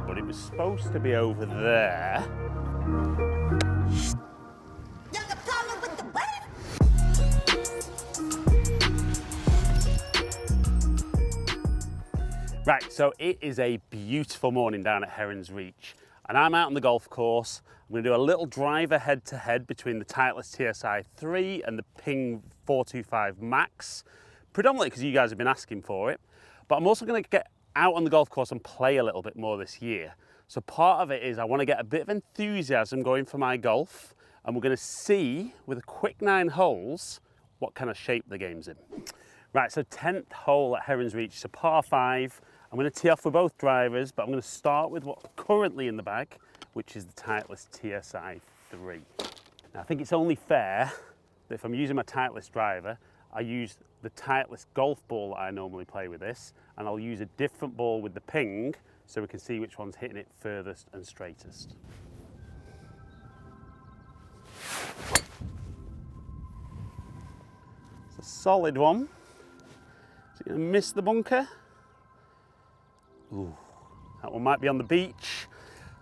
But it was supposed to be over there. Right, so it is a beautiful morning down at Heron's Reach, and I'm out on the golf course. I'm going to do a little driver head-to-head between the Titleist TSi3 and the Ping G425 Max, predominantly because you guys have been asking for it. But I'm also going to get out on the golf course and play a little bit more this year. So part of it is I want to get a bit of enthusiasm going for my golf, and we're going to see, with a quick 9 holes, what kind of shape the game's in. Right, so 10th hole at Heron's Reach, it's a par 5. I'm going to tee off with both drivers, but I'm going to start with what's currently in the bag, which is the Titleist TSi3. Now, I think it's only fair that if I'm using my Titleist driver, I use the Titleist golf ball that I normally play with this, and I'll use a different ball with the Ping so we can see which one's hitting it furthest and straightest. It's a solid one. Is it going to miss the bunker? Ooh, that one might be on the beach.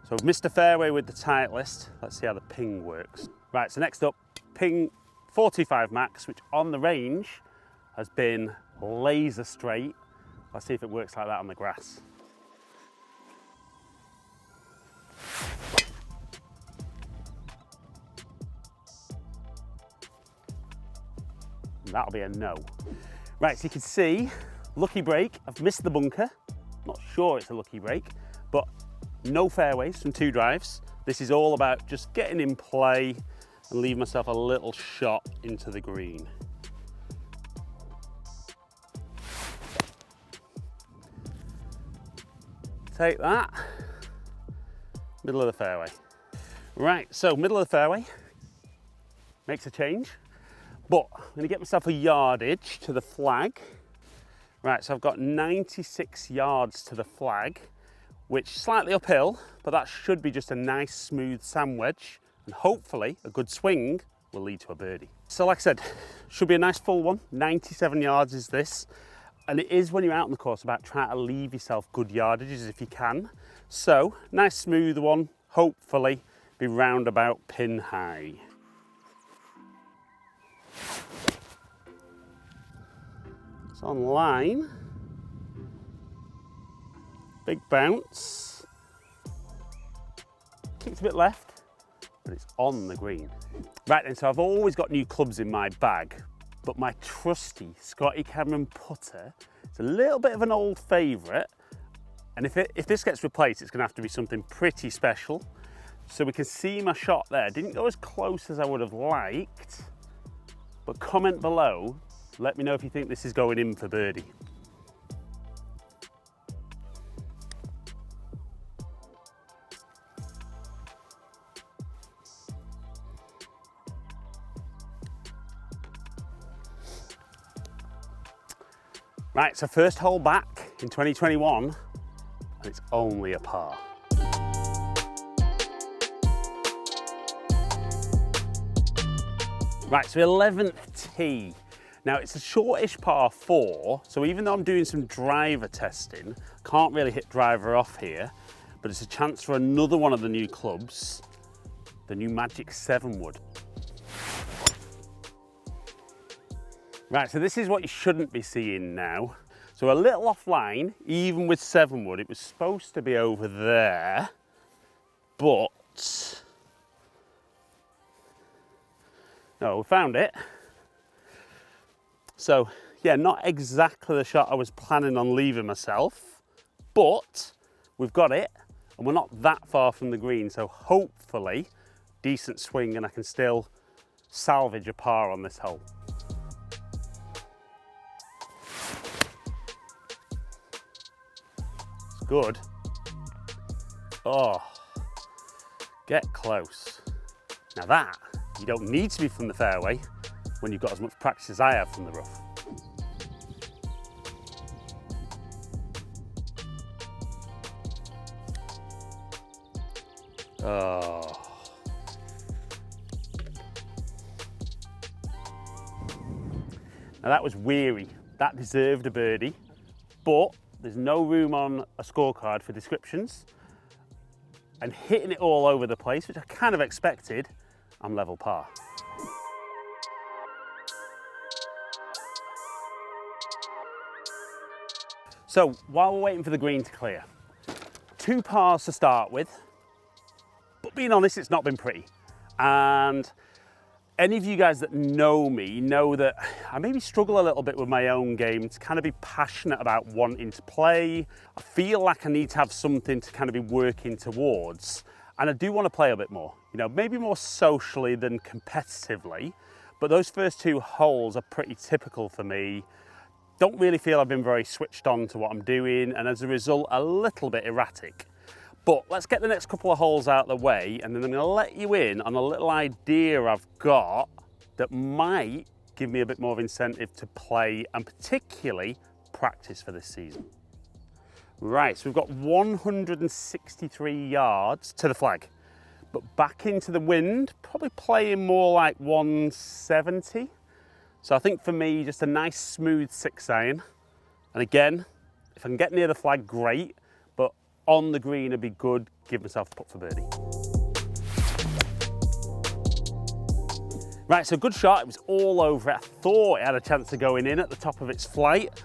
So I've missed a fairway with the Titleist. Let's see how the Ping works. Right, so next up, Ping G425 Max, which on the range has been laser straight. Let's see if it works like that on the grass. And that'll be a no. Right, so you can see, lucky break, I've missed the bunker. Not sure it's a lucky break, but no fairways from 2 drives. This is all about just getting in play and leave myself a little shot into the green. Take that, middle of the fairway. Right, so middle of the fairway, makes a change, but I'm gonna get myself a yardage to the flag. Right, so I've got 96 yards to the flag, which is slightly uphill, but that should be just a nice smooth sand wedge, and hopefully a good swing will lead to a birdie. So like I said, should be a nice full one. 97 yards is this, and it is when you're out on the course about trying to leave yourself good yardages if you can. So nice smooth one, hopefully be round about pin high. It's on line, big bounce, kicked a bit left, but it's on the green. Right then, so I've always got new clubs in my bag, but my trusty Scotty Cameron putter is a little bit of an old favourite, and if this gets replaced, it's going to have to be something pretty special. So we can see my shot there. Didn't go as close as I would have liked, but comment below. Let me know if you think this is going in for birdie. Right, so first hole back in 2021, and it's only a par. Right, so 11th tee. Now it's a shortish par 4, so even though I'm doing some driver testing, can't really hit driver off here, but it's a chance for another one of the new clubs, the new Magic 7 wood. Right, so this is what you shouldn't be seeing now. So a little offline, even with 7 wood, it was supposed to be over there, but no, we found it. So yeah, not exactly the shot I was planning on leaving myself, but we've got it and we're not that far from the green. So hopefully decent swing and I can still salvage a par on this hole. It's good. Oh, get close. Now that, you don't need to be from the fairway when you've got as much practice as I have from the rough. Oh. Now that was weary. That deserved a birdie, but there's no room on a scorecard for descriptions. And hitting it all over the place, which I kind of expected, I'm level par. So while we're waiting for the green to clear, 2 pars to start with, but being honest, it's not been pretty. And any of you guys that know me know that I maybe struggle a little bit with my own game to kind of be passionate about wanting to play. I feel like I need to have something to kind of be working towards. And I do want to play a bit more, you know, maybe more socially than competitively. But those first 2 holes are pretty typical for me. Don't really feel I've been very switched on to what I'm doing, and as a result, a little bit erratic. But let's get the next couple of holes out of the way, and then I'm going to let you in on a little idea I've got that might give me a bit more of incentive to play and particularly practice for this season. Right, so we've got 163 yards to the flag, but back into the wind, probably playing more like 170. So I think for me, just a nice smooth 6-iron. And again, if I can get near the flag, great. But on the green, it'd be good, give myself a putt for birdie. Right, so good shot. It was all over it. I thought it had a chance of going in at the top of its flight.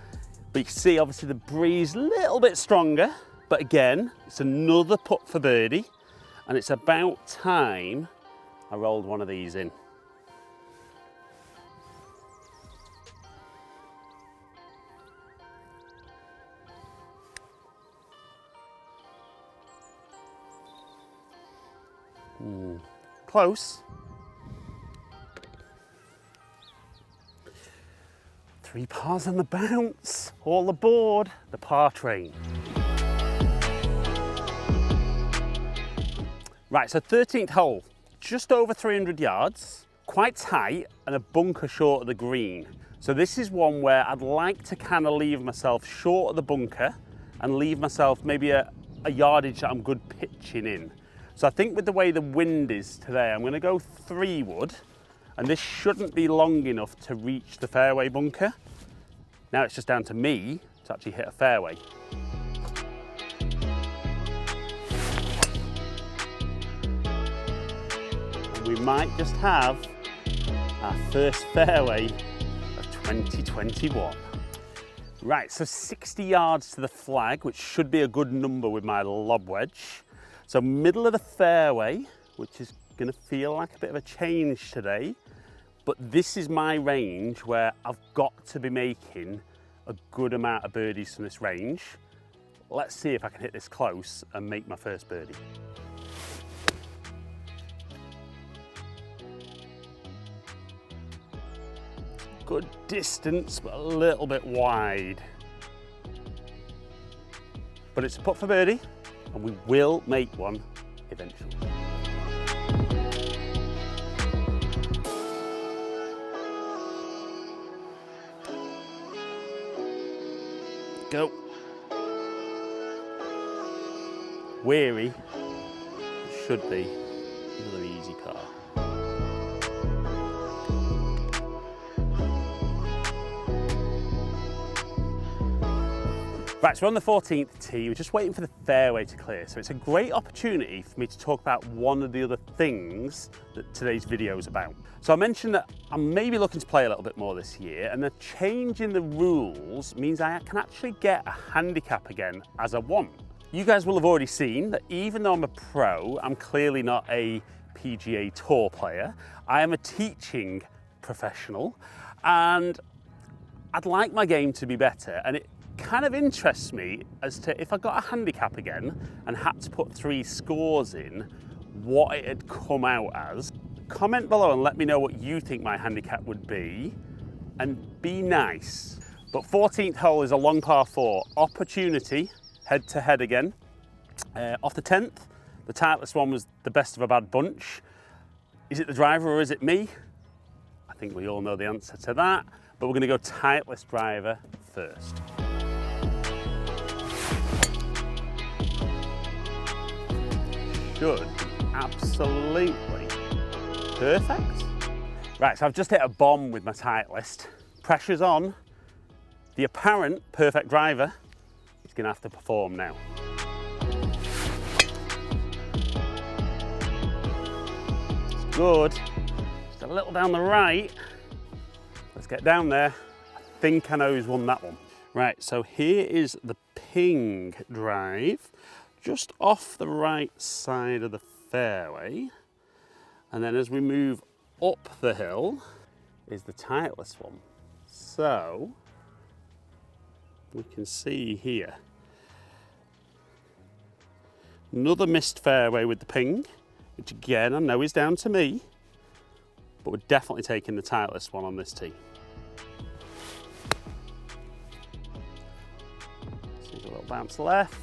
But you can see, obviously, the breeze a little bit stronger. But again, it's another putt for birdie. And it's about time I rolled one of these in. Close. 3 pars on the bounce, all aboard the par train. Right, so 13th hole, just over 300 yards, quite tight and a bunker short of the green. So this is one where I'd like to kind of leave myself short of the bunker and leave myself maybe a yardage that I'm good pitching in. So I think with the way the wind is today, I'm going to go 3-wood, and this shouldn't be long enough to reach the fairway bunker. Now it's just down to me to actually hit a fairway. We might just have our first fairway of 2021. Right, so 60 yards to the flag, which should be a good number with my lob wedge. So middle of the fairway, which is going to feel like a bit of a change today, but this is my range where I've got to be making a good amount of birdies from this range. Let's see if I can hit this close and make my first birdie. Good distance, but a little bit wide. But it's a putt for birdie, and we will make one eventually. Go. Weary, should be another easy par. Right, so we're on the 14th tee, we're just waiting for the fairway to clear. So it's a great opportunity for me to talk about one of the other things that today's video is about. So I mentioned that I'm maybe looking to play a little bit more this year, and the change in the rules means I can actually get a handicap again as I want. You guys will have already seen that even though I'm a pro, I'm clearly not a PGA Tour player. I am a teaching professional, and I'd like my game to be better, and it kind of interests me as to if I got a handicap again and had to put 3 scores in, what it had come out as. Comment below and let me know what you think my handicap would be, and be nice. But 14th hole is a long par 4, opportunity, head to head again. Off the 10th, the Titleist one was the best of a bad bunch. Is it the driver or is it me? I think we all know the answer to that, but we're going to go Titleist driver first. Should absolutely perfect. Right, so I've just hit a bomb with my Titleist, Pressure's on. The apparent perfect driver is going to have to perform now. It's good. Just a little down the right. Let's get down there. I think I know who's won that one. Right, so here is the Ping drive, just off the right side of the fairway. And then as we move up the hill is the Titleist one. So we can see here another missed fairway with the Ping, which again I know is down to me, but we're definitely taking the Titleist one on this tee. So there's a little bounce left.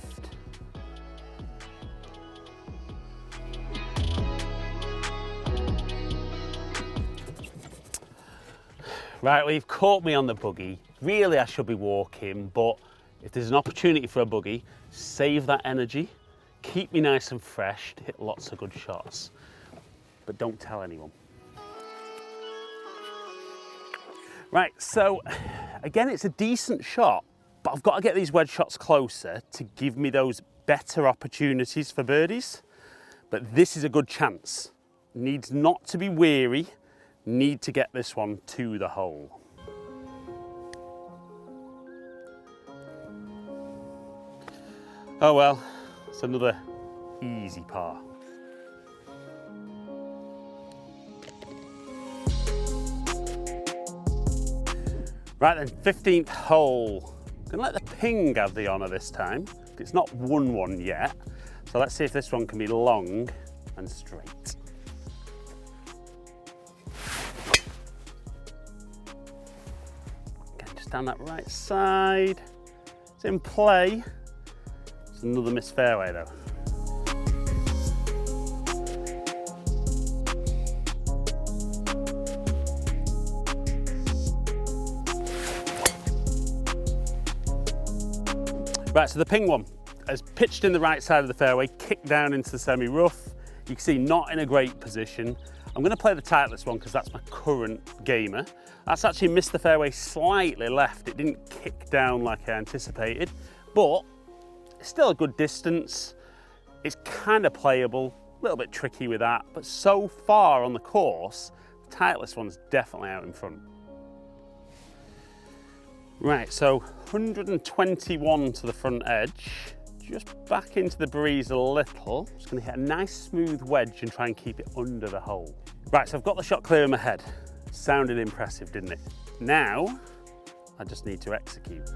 Right, well, you've caught me on the buggy. Really, I should be walking, but if there's an opportunity for a buggy, save that energy, keep me nice and fresh to hit lots of good shots, but don't tell anyone. Right, so again, it's a decent shot, but I've got to get these wedge shots closer to give me those better opportunities for birdies. But this is a good chance. Needs not to be weary. Need to get this one to the hole. Oh well, it's another easy par. Right then, 15th hole. Gonna let the Ping have the honour this time. It's not won one yet, so let's see if this one can be long and straight. Down that right side, it's in play. It's another missed fairway though. Right, so the Ping one has pitched in the right side of the fairway, kicked down into the semi-rough. You can see not in a great position. I'm going to play the Titleist one because that's my current gamer. That's actually missed the fairway slightly left. It didn't kick down like I anticipated, but it's still a good distance. It's kind of playable, a little bit tricky with that, but so far on the course, the Titleist one's definitely out in front. Right, so 121 to the front edge. Just back into the breeze a little. Just going to hit a nice smooth wedge and try and keep it under the hole. Right, so I've got the shot clear in my head. Sounded impressive, didn't it? Now, I just need to execute.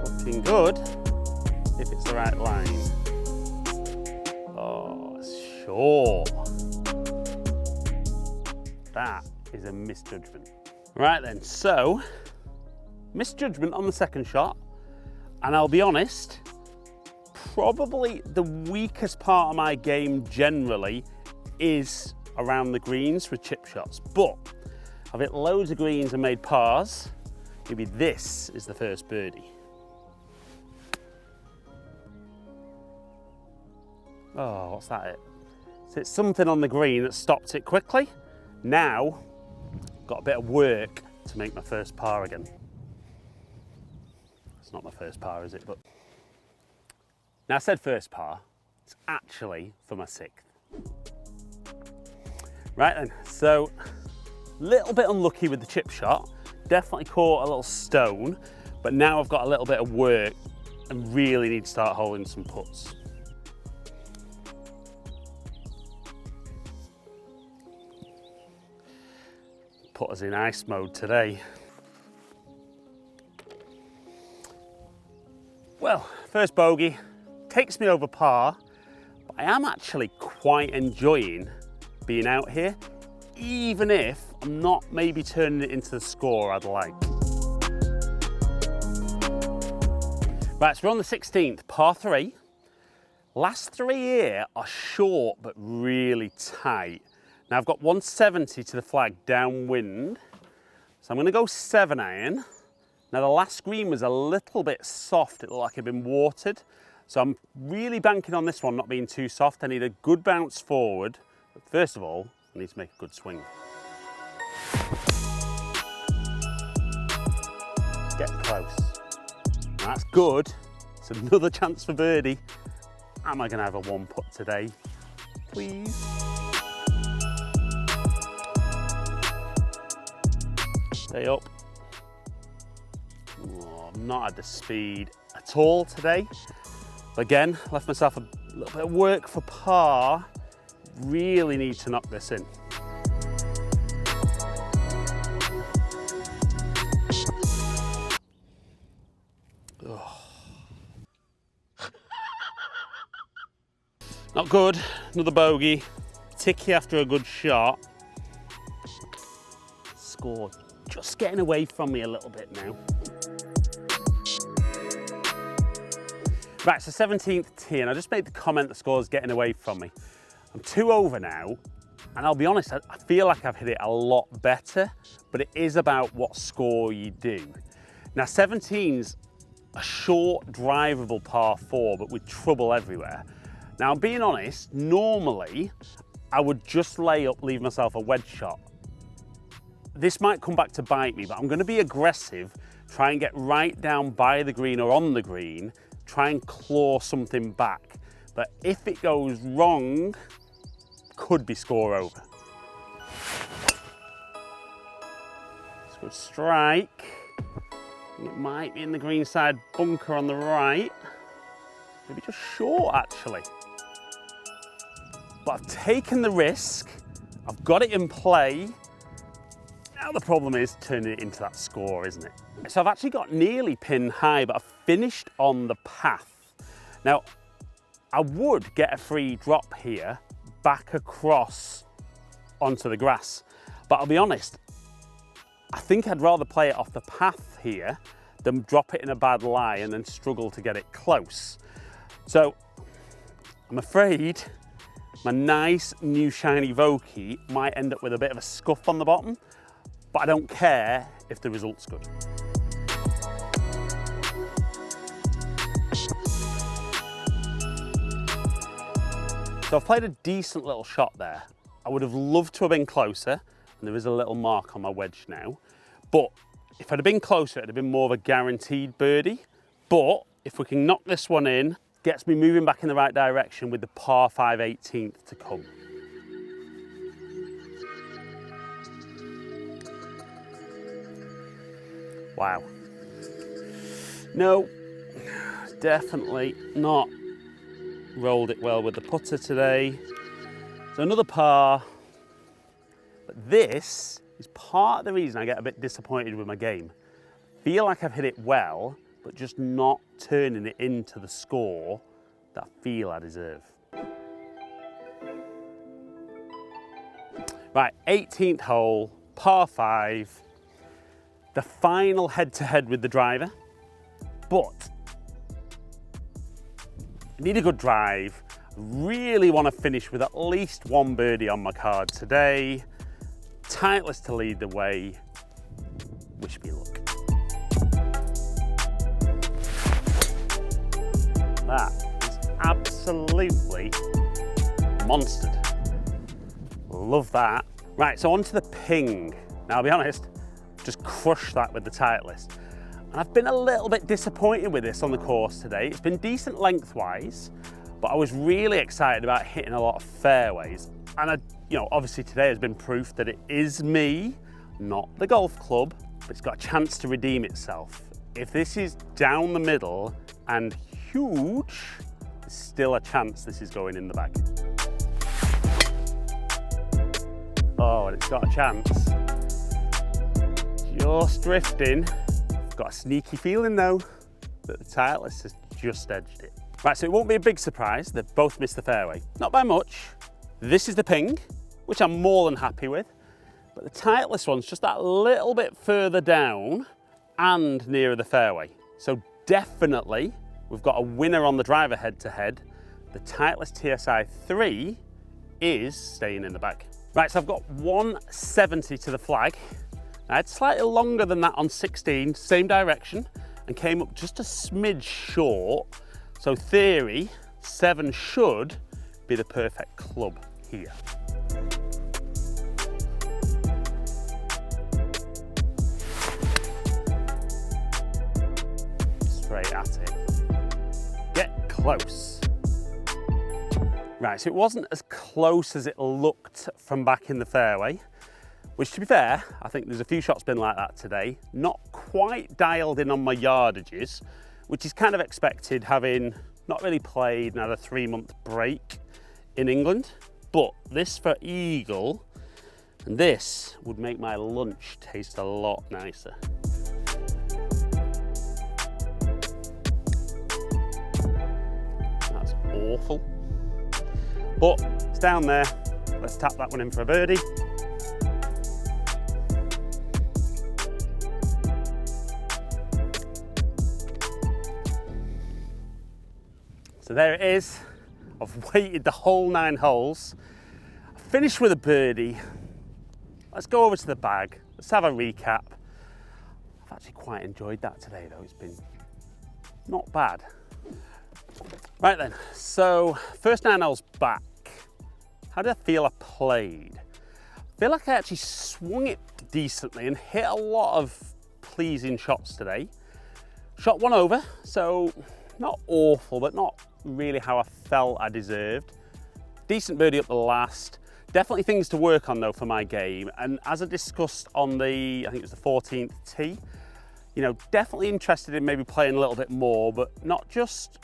Looking good, if it's the right line. Oh, sure. That is a misjudgment. Right then, so, misjudgment on the second shot, and I'll be honest, probably the weakest part of my game generally is around the greens with chip shots, but I've hit loads of greens and made pars. Maybe this is the first birdie. Oh, what's that it? So it's something on the green that stopped it quickly. Now, got a bit of work to make my first par again. It's not my first par, is it? But now I said first par, it's actually for my 6th. Right then, so a little bit unlucky with the chip shot, definitely caught a little stone, but now I've got a little bit of work and really need to start holding some putts. Put us in ice mode today. Well, first bogey takes me over par, but I am actually quite enjoying being out here, even if I'm not maybe turning it into the score I'd like. Right, so we're on the 16th, par 3. Last 3 here are short but really tight. Now I've got 170 to the flag downwind, so I'm going to go 7-iron. Now the last green was a little bit soft, it looked like it had been watered, So I'm really banking on this one not being too soft. I need a good bounce forward. But first of all, I need to make a good swing. Get close. That's good. It's another chance for birdie. Am I going to have a one putt today? Please. Stay up. Oh, I've not had the speed at all today. But again, left myself a little bit of work for par. Really need to knock this in. Not good, another bogey. Ticky after a good shot. Score just getting away from me a little bit now. Right, so 17th tee, and I just made the comment the score's getting away from me. I'm 2 over now, and I'll be honest, I feel like I've hit it a lot better, but it is about what score you do. Now 17's a short, drivable par 4, but with trouble everywhere. Now, being honest, normally I would just lay up, leave myself a wedge shot. This might come back to bite me, but I'm going to be aggressive, try and get right down by the green or on the green, try and claw something back. But if it goes wrong, could be score over. It's a good strike. It might be in the green side bunker on the right. Maybe just short, actually. But I've taken the risk, I've got it in play. Now the problem is turning it into that score, isn't it? So I've actually got nearly pin high, but I've finished on the path. Now, I would get a free drop here, back across onto the grass. But I'll be honest, I think I'd rather play it off the path here than drop it in a bad lie and then struggle to get it close. So I'm afraid my nice new shiny Vokey might end up with a bit of a scuff on the bottom, but I don't care if the result's good. So I've played a decent little shot there. I would have loved to have been closer, and there is a little mark on my wedge now, but if I'd have been closer, it'd have been more of a guaranteed birdie. But if we can knock this one in, gets me moving back in the right direction with the par 5 18th to come. Wow. No, definitely not rolled it well with the putter today. So another par. But this is part of the reason I get a bit disappointed with my game. Feel like I've hit it well, but just not turning it into the score that I feel I deserve. Right, 18th hole, par 5, the final head-to-head with the driver, but I need a good drive. I really want to finish with at least one birdie on my card today. Titleist to lead the way. Wish me luck. That is absolutely monstered. Love that. Right, so on to the Ping. Now, I'll be honest, just crushed that with the Titleist. And I've been a little bit disappointed with this on the course today. It's been decent lengthwise, but I was really excited about hitting a lot of fairways. And obviously today has been proof that it is me, not the golf club, but it's got a chance to redeem itself. If this is down the middle and huge, there's still a chance this is going in the bag. Oh, and it's got a chance. Just drifting. I've got a sneaky feeling though that the Titleist has just edged it. Right, so it won't be a big surprise. They've both missed the fairway. Not by much. This is the Ping, which I'm more than happy with. But the Titleist one's just that little bit further down and nearer the fairway. So definitely, we've got a winner on the driver head-to-head. The Titleist TSi3 is staying in the bag. Right, so I've got 170 to the flag. I had slightly longer than that on 16, same direction, and came up just a smidge short. So theory, 7 should be the perfect club here. Straight at it. Get close. Right, so it wasn't as close as it looked from back in the fairway, which, to be fair, I think there's a few shots been like that today. Not quite dialed in on my yardages, which is kind of expected, having not really played and had a 3-month break in England. But this for eagle, and this would make my lunch taste a lot nicer. That's awful. But it's down there. Let's tap that one in for a birdie. So there it is. I've waited the whole 9 holes. I finished with a birdie. Let's go over to the bag. Let's have a recap. I've actually quite enjoyed that today though. It's been not bad. Right then, so first 9 holes back. How did I feel I played? I feel like I actually swung it decently and hit a lot of pleasing shots today. Shot 1 over, so not awful, but not really how I felt I deserved. Decent birdie up the last. Definitely things to work on though for my game. And as I discussed on the, I think it was the 14th tee, you know, definitely interested in maybe playing a little bit more, but not just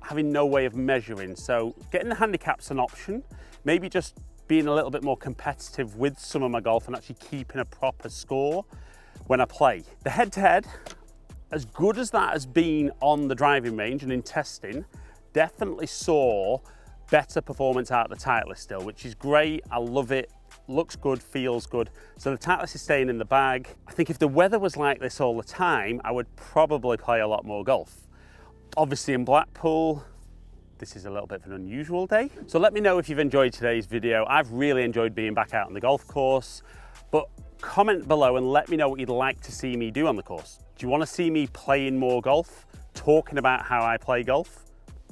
having no way of measuring. So getting the handicap's an option. Maybe just being a little bit more competitive with some of my golf and actually keeping a proper score when I play. The head-to-head, as good as that has been on the driving range and in testing, definitely saw better performance out of the Titleist still, which is great. I love it. Looks good, feels good. So the Titleist is staying in the bag. I think if the weather was like this all the time, I would probably play a lot more golf. Obviously in Blackpool, this is a little bit of an unusual day. So let me know if you've enjoyed today's video. I've really enjoyed being back out on the golf course, but comment below and let me know what you'd like to see me do on the course. Do you want to see me playing more golf, talking about how I play golf,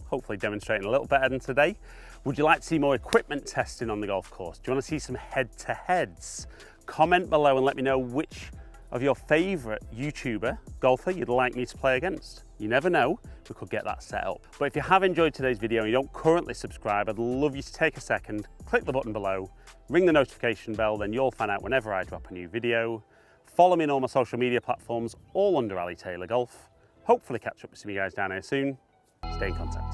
hopefully demonstrating a little better than today? Would you like to see more equipment testing on the golf course? Do you want to see some head-to-heads? Comment below and let me know which of your favourite YouTuber golfer you'd like me to play against. You never know, we could get that set up. But if you have enjoyed today's video and you don't currently subscribe, I'd love you to take a second, click the button below, ring the notification bell, then you'll find out whenever I drop a new video. Follow me on all my social media platforms, all under Ali Taylor Golf. Hopefully catch up with some of you guys down here soon. Stay in contact.